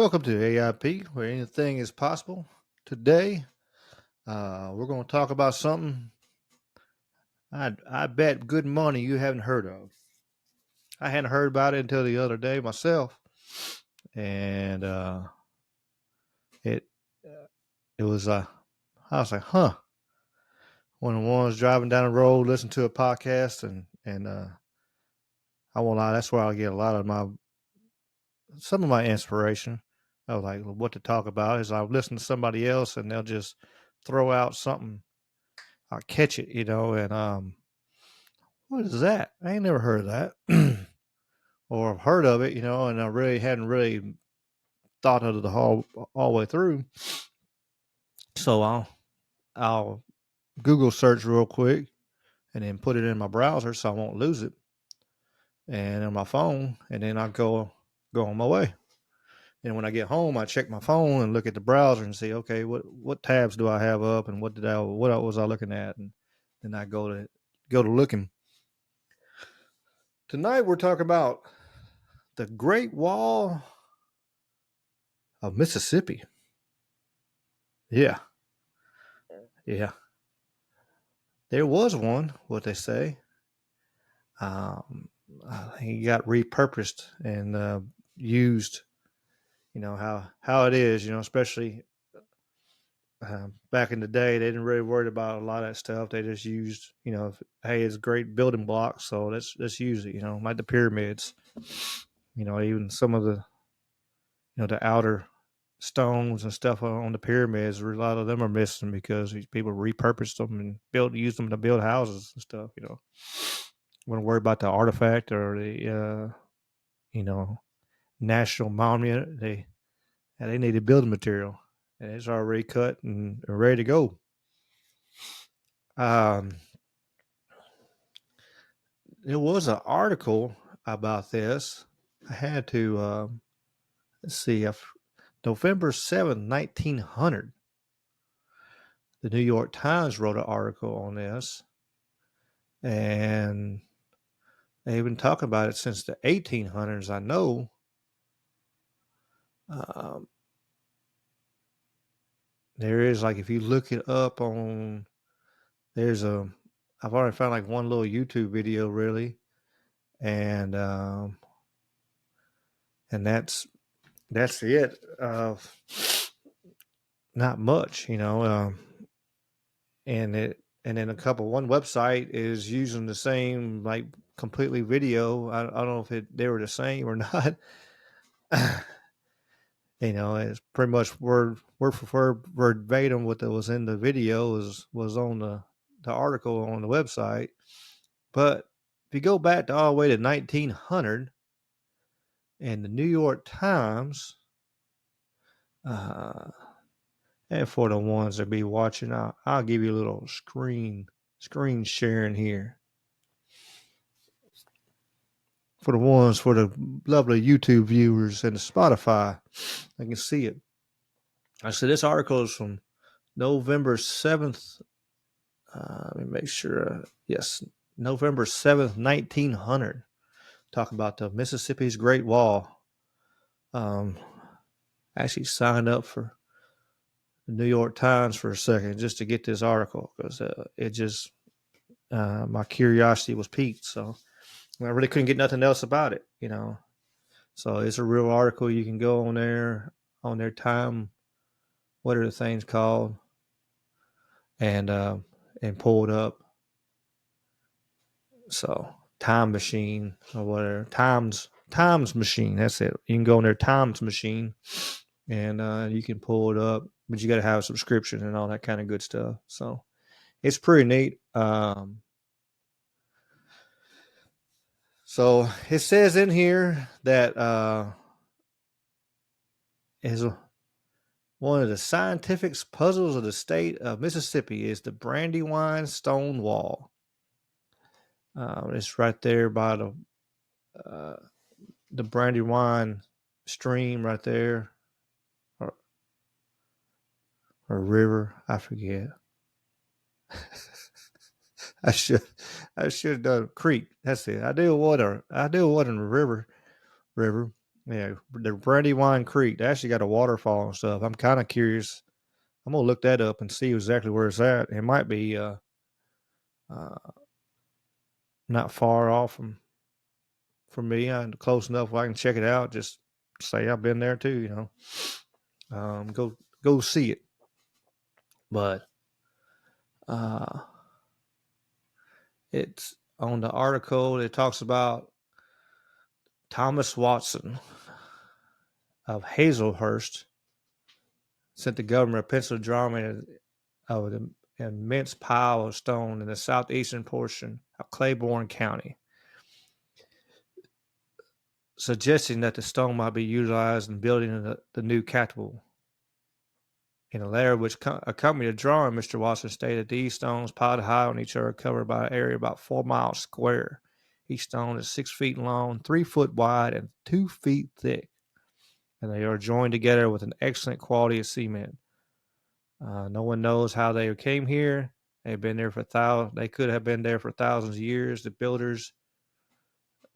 Welcome to AIP, where anything is possible. Today, we're going to talk about something I bet good money you haven't heard of. I hadn't heard about it until the other day myself, and it it was I was like, huh. One of the ones driving down the road, listen to a podcast, and I won't lie, that's where I get a lot of some of my inspiration. I was like, what to talk about is I'll listen to somebody else, and they'll just throw out something. I'll catch it, and what is that? I ain't never heard of that. Or I've heard of it, and I really hadn't really thought of it all the way through. So I'll Google search real quick and then put it in my browser so I won't lose it. And on my phone, and then I go on my way. And when I get home, I check my phone and look at the browser and see, okay, what tabs do I have up and what was I looking at? And then I go to looking. Tonight we're talking about the Great Wall of Mississippi. Yeah. Yeah. There was one, what they say. He got repurposed and used, how it is, especially back in the day, they didn't really worry about a lot of that stuff. They just used, hey, it's great building blocks, so let's use it, like the pyramids, even some of the outer stones and stuff on the pyramids. A lot of them are missing because these people repurposed them and used them to build houses and stuff. Wouldn't worry about the artifact or the national monument. They needed building material, and it's already cut and ready to go. There was an article about this. I had to let's see. November 7th, 1900. The New York Times wrote an article on this, and they've been talking about it since the 1800s. I know. There is, like, if you look it up on, I've already found like one little YouTube video really, and that's it. Not much, and then one website is using the same, like, completely video. I don't know if they were the same or not. It's pretty much word for word verbatim what was in the video was on the article on the website. But if you go back all the way to 1900, and the New York Times, and for the ones that be watching, I'll give you a little screen sharing here. For the lovely YouTube viewers and the Spotify, I can see it. I said this article is from November 7th. Let me make sure. Yes, November 7th, 1900. Talking about the Mississippi's Great Wall. Actually signed up for the New York Times for a second just to get this article because it just, my curiosity was piqued. So I really couldn't get nothing else about it, So it's a real article. You can go on their time, what are the things called, and pull it up. So Time Machine or whatever, Times Machine. That's it. You can go on their Times Machine, and you can pull it up, but you got to have a subscription and all that kind of good stuff. So it's pretty neat. So it says in here that is one of the scientific puzzles of the state of Mississippi is the Brandywine Stone Wall. It's right there by the Brandywine stream right there, or river. I forget. I should have done creek. That's it. I do water in the river. Yeah, the Brandywine Creek. They actually got a waterfall and stuff. I'm kind of curious. I'm gonna look that up and see exactly where it's at. It might be uh, not far off from me, and close enough where I can check it out. Just say I've been there too. Go see it. But uh, it's on the article. It talks about Thomas Watson of Hazelhurst sent the governor a pencil drawing of an immense pile of stone in the southeastern portion of Claiborne County, suggesting that the stone might be utilized in building the new capital. In a letter which accompanied the drawing, Mr. Watson stated these stones piled high on each other covered by an area about 4 miles square. Each stone is 6 feet long, 3 foot wide, and 2 feet thick, and they are joined together with an excellent quality of cement. No one knows how they came here. They've been there for They could have been there for thousands of years. The builders,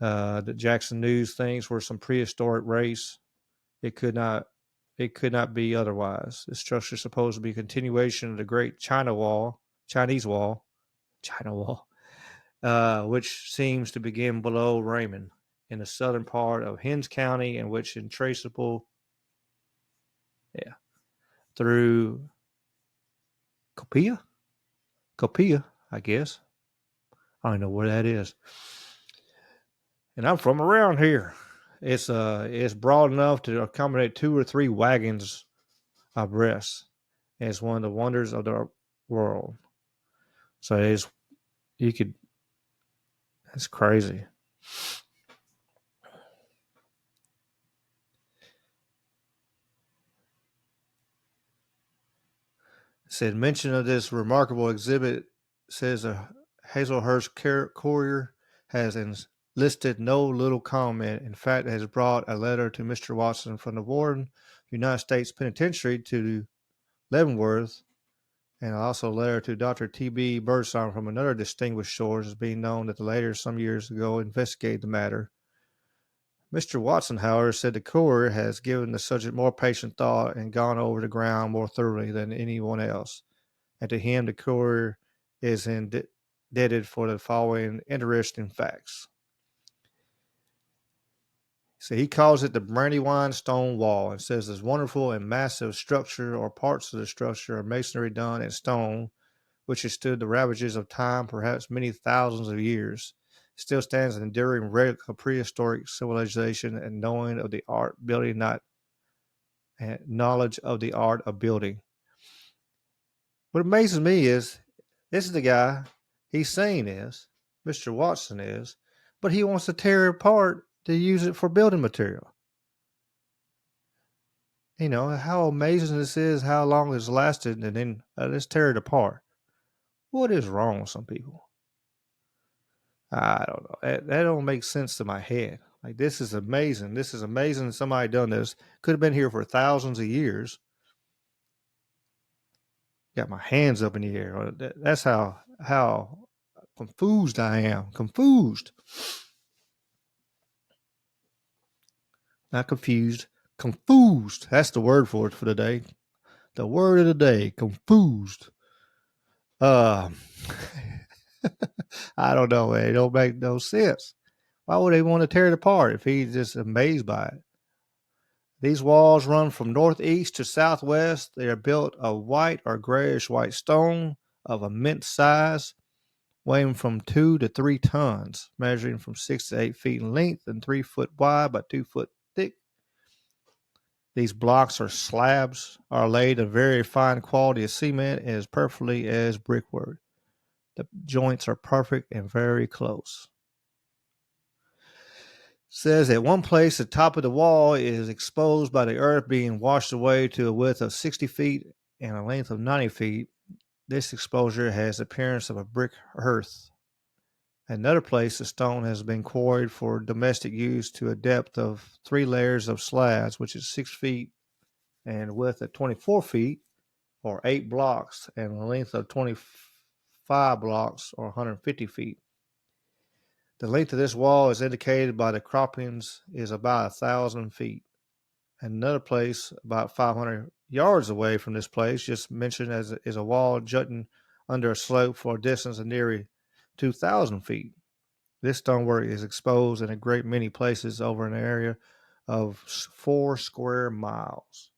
the Jackson News thinks, were some prehistoric race. It could not be otherwise. The structure is supposed to be a continuation of the Great China Wall, which seems to begin below Raymond in the southern part of Hinds County, and which is traceable through Copia, I guess. I don't know where that is. And I'm from around here. It's broad enough to accommodate 2 or 3 wagons abreast. It's one of the wonders of the world. So it's crazy. It said mention of this remarkable exhibit says a Hazelhurst Courier has enlisted no little comment. In fact, has brought a letter to Mr. Watson from the Warden of the United States Penitentiary to Leavenworth, and also a letter to Dr. T.B. Birdsong from another distinguished source, being known that the latter some years ago investigated the matter. Mr. Watson, however, said the Courier has given the subject more patient thought and gone over the ground more thoroughly than anyone else, and to him the Courier is indebted for the following interesting facts. So he calls it the Brandywine Stone Wall and says this wonderful and massive structure or parts of the structure are masonry done in stone, which has stood the ravages of time, perhaps many thousands of years, still stands an enduring relic of prehistoric civilization and knowledge of the art of building. What amazes me is this is the guy, he's saying this, Mr. Watson is, but he wants to tear it apart to use it for building material. You know, how amazing this is, how long it's lasted, and then let's tear it apart. What is wrong with some people? I don't know. That don't make sense to my head. Like, this is amazing. This is amazing. Somebody done this. Could have been here for thousands of years. Got my hands up in the air. That's how confused I am. Confused. Not confused. Confused. That's the word for it for the day. The word of the day. Confused. I don't know. It don't make no sense. Why would they want to tear it apart if he's just amazed by it? These walls run from northeast to southwest. They are built of white or grayish white stone of immense size, weighing from 2 to 3 tons, measuring from 6 to 8 feet in length and 3 foot wide by 2 foot thick. These blocks or slabs are laid of very fine quality of cement and as perfectly as brickwork. The joints are perfect and very close. Says at one place the top of the wall is exposed by the earth being washed away to a width of 60 feet and a length of 90 feet. This exposure has the appearance of a brick hearth. Another place the stone has been quarried for domestic use to a depth of 3 layers of slabs, which is 6 feet and width of 24 feet, or 8 blocks, and a length of 25 blocks, or 150 feet. The length of this wall is indicated by the croppings is about 1,000 feet. Another place about 500 yards away from this place, just mentioned as is a wall jutting under a slope for a distance of nearly 2,000 feet. This stonework is exposed in a great many places over an area of 4 square miles.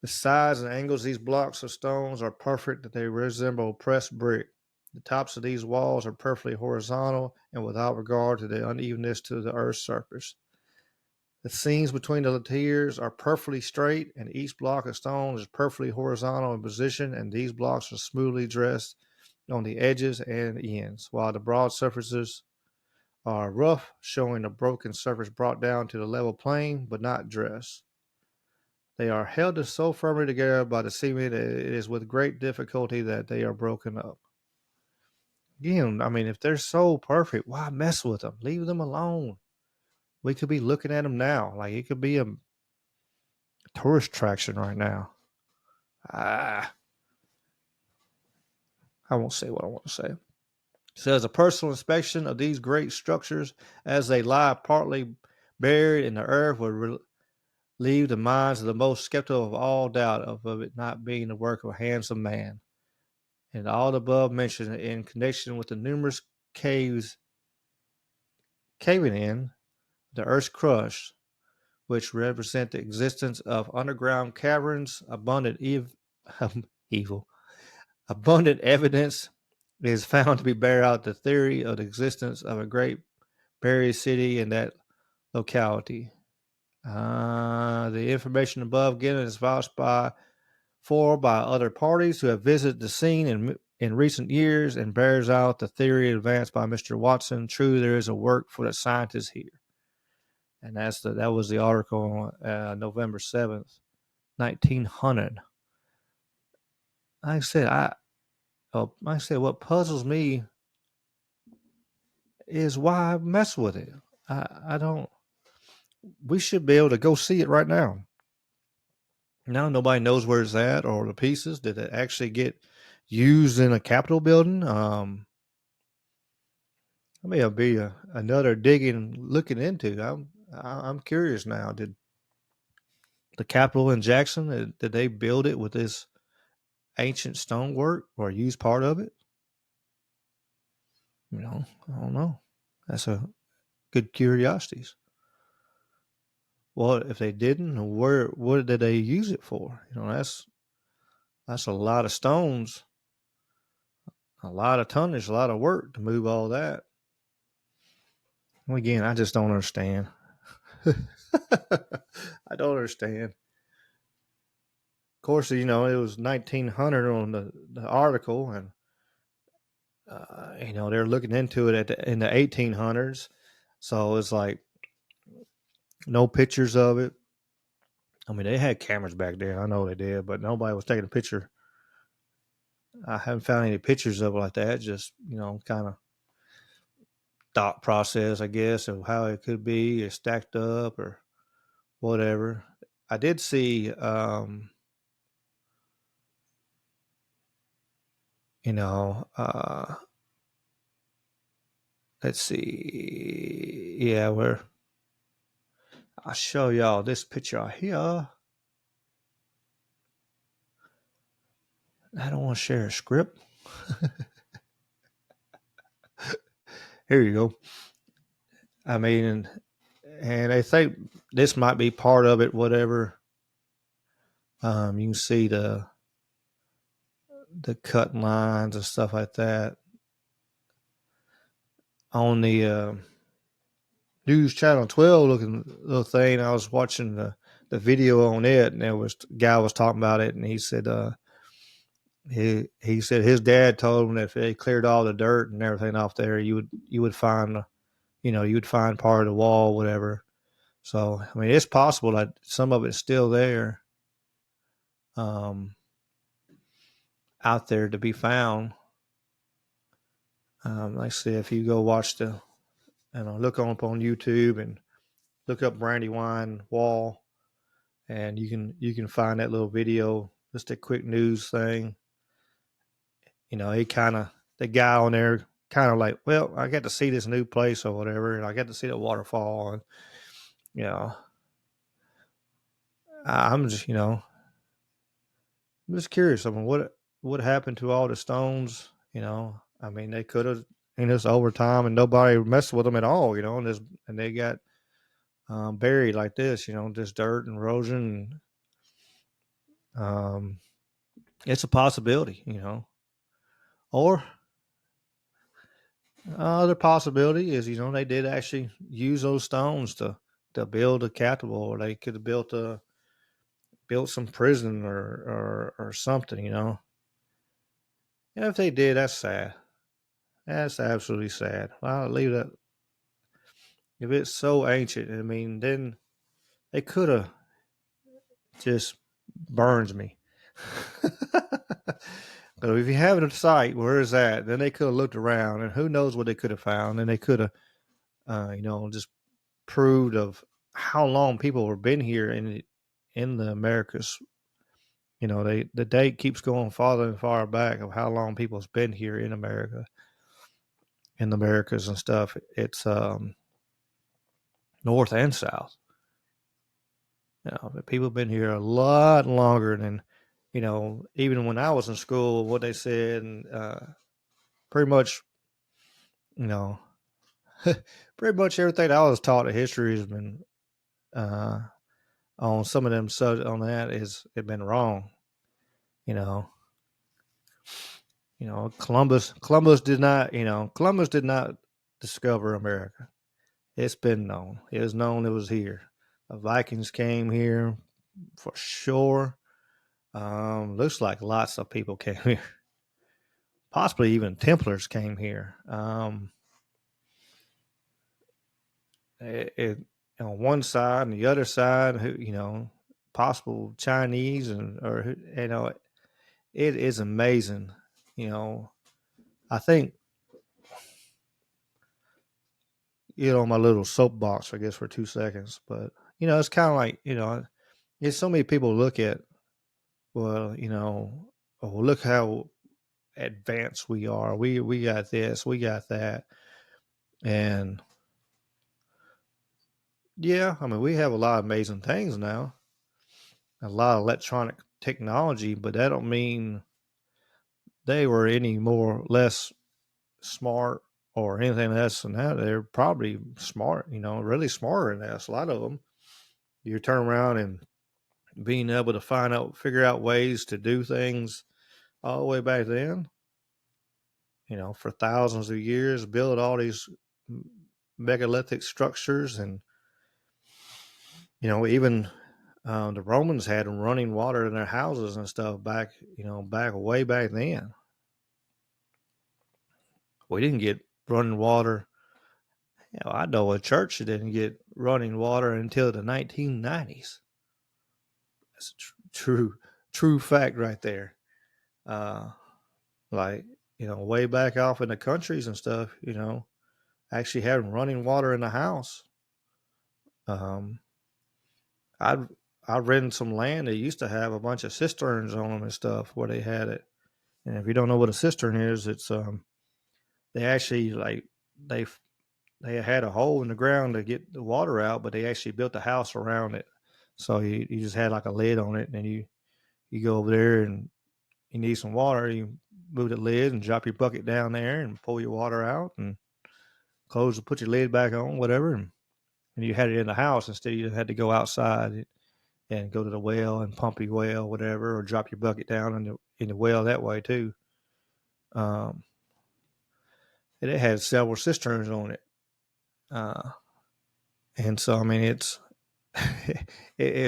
The size and angles of these blocks of stones are perfect, that they resemble pressed brick. The tops of these walls are perfectly horizontal and without regard to the unevenness to the earth's surface. The seams between the tiers are perfectly straight, and each block of stone is perfectly horizontal in position, and these blocks are smoothly dressed on the edges and ends, while the broad surfaces are rough, showing a broken surface brought down to the level plane, but not dressed. They are held so firmly together by the cement that it is with great difficulty that they are broken up. Again, I mean, if they're so perfect, why mess with them? Leave them alone. We could be looking at them now. Like it could be a tourist attraction right now. I won't say what I want to say. It says a personal inspection of these great structures as they lie partly buried in the earth would leave the minds of the most skeptical of all doubt of it not being the work of a handsome man. And all the above mentioned in connection with the numerous caves caving in, the earth's crust, which represent the existence of underground caverns, evil. Abundant evidence is found to bear out the theory of the existence of a great buried city in that locality. The information above given is vouched by other parties who have visited the scene in recent years and bears out the theory advanced by Mr. Watson. True, there is a work for the scientists here. And that was the article on November 7th, 1900. Like I said, what puzzles me is why I mess with it. I don't. We should be able to go see it right now. Now nobody knows where it's at or the pieces. Did it actually get used in a Capitol building? I mean, it'll be another digging, looking into. I'm curious now. Did the Capitol in Jackson did they build it with this ancient stonework or use part of it? I don't know. That's a good curiosities. Well, if they didn't, what did they use it for? That's a lot of stones, a lot of tonnage, a lot of work to move all that. Again, I just don't understand. I don't understand. Of course, it was 1900 on the article, and they're looking into it in the 1800s. So it's like no pictures of it. I mean, they had cameras back then. I know they did, but nobody was taking a picture. I haven't found any pictures of it like that. Just kind of thought process, I guess, of how it could be or stacked up or whatever. I did see, let's see, yeah, where I'll show y'all this picture here. I don't want to share a script. Here you go. I mean, and I think this might be part of it, whatever. You can see the cut lines and stuff like that on the News Channel 12 looking little thing. I was watching the video on it, and the guy was talking about it, and he said he said his dad told him that if they cleared all the dirt and everything off there, you would find you would find part of the wall, whatever. So I mean, it's possible that some of it's still there, out there to be found. Like I said, if you go watch look up on YouTube and look up Brandywine Wall, and you can find that little video, just a quick news thing. The guy on there kind of like, well, I got to see this new place or whatever, and I got to see the waterfall, and you know, I'm just, I'm just curious. I mean, what happened to all the stones? I mean, they could have, just over time, and nobody messed with them at all. And they got buried like this. Just dirt and erosion. Um, it's a possibility. Or other possibility is, they did actually use those stones to build a capital, or they could have built some prison or something. And if they did, that's sad. That's absolutely sad. I'll leave that. If it's so ancient, I mean, then they could have just burns me. But if you have a site, where is that? Then they could have looked around, and who knows what they could have found, and they could have, just proved of how long people were been here in the Americas. The date keeps going farther and farther back of how long people's been here in America, in the Americas and stuff. It's north and south. People have been here a lot longer than, even when I was in school, what they said, and pretty much, you know, pretty much everything I was taught in history has been uh, on some of them subjects on that is it been wrong. You know, Columbus did not discover America. It's been known. It was known it was here. The Vikings came here for sure. Looks like lots of people came here. Possibly even Templars came here. On one side and the other side, possible Chinese or it is amazing. I think my little soapbox, I guess, for 2 seconds, but it's kind of like there's so many people look at, well, oh, look how advanced we are. We got this, we got that, and yeah, I mean, we have a lot of amazing things now, a lot of electronic technology, but that don't mean they were any more less smart or anything less than that. They're probably smart, really smarter than us. A lot of them. You turn around and being able to figure out ways to do things all the way back then, for thousands of years, build all these megalithic structures, and even the Romans had running water in their houses and stuff back, way back then. We didn't get running water. I know a church that didn't get running water until the 1990s. That's a true fact right there. Like, way back off in the countries and stuff, actually having running water in the house. Um, I've rented some land that used to have a bunch of cisterns on them and stuff where they had it. And if you don't know what a cistern is, it's they actually they they had a hole in the ground to get the water out, but they actually built a house around it. So you just had like a lid on it, and you go over there and you need some water, you move the lid and drop your bucket down there and pull your water out and put your lid back on, whatever, and you had it in the house instead. You had to go outside and go to the well and pump your well, whatever, or drop your bucket down in the well that way too. Um, and it had several cisterns on it, and so I mean it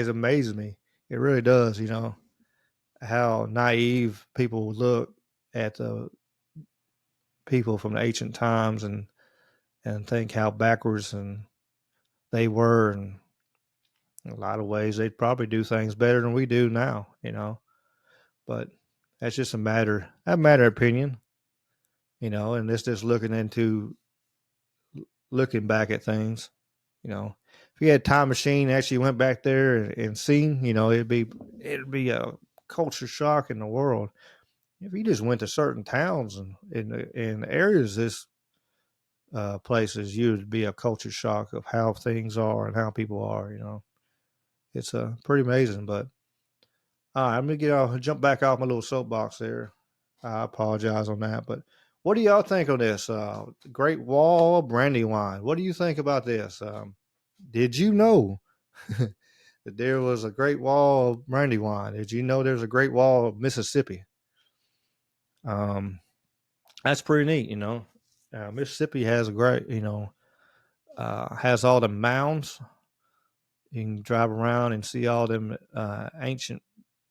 amazes me. It really does, how naive people look at the people from the ancient times and think how backwards and they were, and in a lot of ways they'd probably do things better than we do now, but that's just a matter of opinion, and it's just looking back at things. If you had a time machine, actually went back there and seen, it'd be a culture shock in the world. if you just went to certain towns and in areas, this places, you'd be a culture shock of how things are and how people are. It's pretty amazing. But all right, I'm gonna jump back off my little soapbox there. I apologize on that, but what do y'all think of this Great Wall of Brandywine? What do you think about this? Did you know that there was a Great Wall of Brandywine? Did you know there's a Great Wall of Mississippi? Um, that's pretty neat. Mississippi has a great, has all the mounds. You can drive around and see all them ancient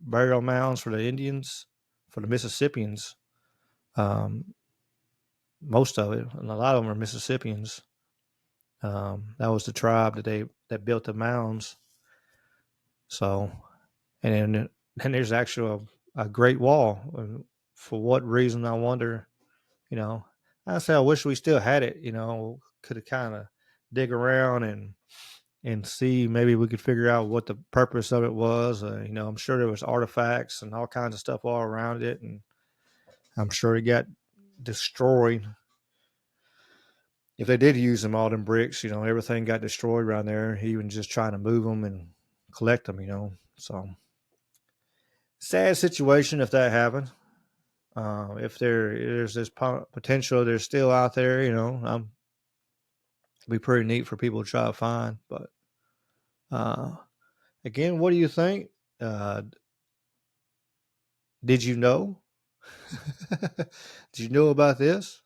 burial mounds for the Indians, for the Mississippians. Um, most of it, and a lot of them are Mississippians. That was the tribe that built the mounds. So, and then there's actually a Great Wall. And for what reason, I wonder. You know, I say I wish we still had it. Could have kind of dig around and see, maybe we could figure out what the purpose of it was. I'm sure there was artifacts and all kinds of stuff all around it, and I'm sure it got destroyed. If they did use them, all them bricks, everything got destroyed around there. Even just trying to move them and collect them, So sad situation if that happened. If there's this potential, they're still out there. It'd be pretty neat for people to try to find. But again, what do you think? Did you know? Did you know about this?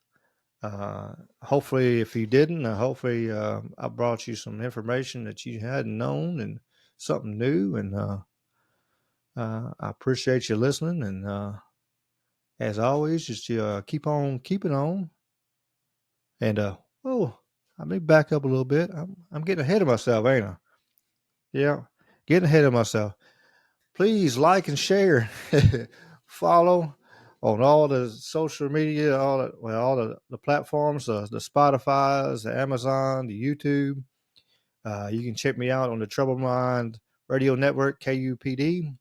Hopefully, if you didn't, hopefully I brought you some information that you hadn't known and something new. And I appreciate you listening. And as always, just keep on keeping on. And let me back up a little bit. I'm getting ahead of myself, ain't I? Yeah, getting ahead of myself. Please like and share, follow on all the social media, all the platforms, the Spotify's, the Amazon, the YouTube. You can check me out on the Troubled Mind Radio Network, KUPD.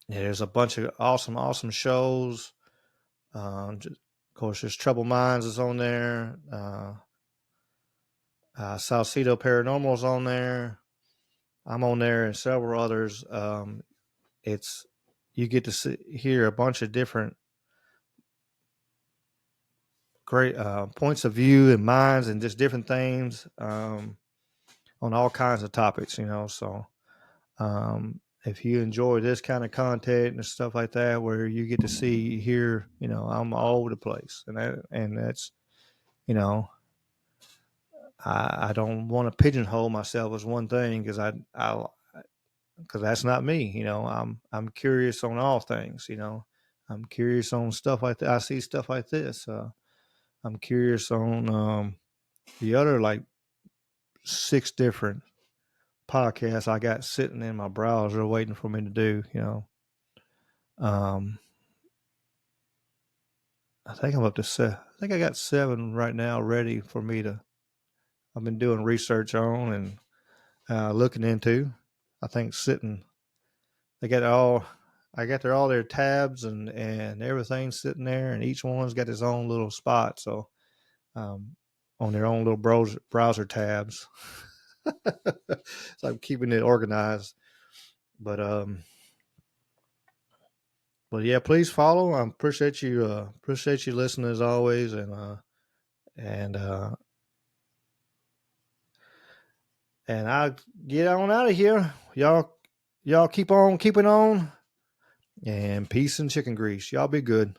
There's a bunch of awesome shows. Of course, there's Troubled Minds is on there. Salcedo Paranormal's on there. I'm on there and several others. You get to hear a bunch of different great points of view and minds and just different things on all kinds of topics. So if you enjoy this kind of content and stuff like that, where you get to hear, I'm all over the place, and that's, I don't want to pigeonhole myself as one thing because because that's not me. I'm curious on all things. I'm curious on stuff like that. I see stuff like this. I'm curious on the other like 6 different podcasts I got sitting in my browser waiting for me to do. Um, I think I'm up to 7. I think I got 7 right now ready for me to. I've been doing research on and looking into. I think sitting. They got all. I got all their tabs and everything sitting there, and each one's got its own little spot. So on their own little browser tabs. So I'm keeping it organized. But yeah, please follow. I appreciate you listening as always, and I'll get on out of here. Y'all keep on keeping on, and peace and chicken grease. Y'all be good.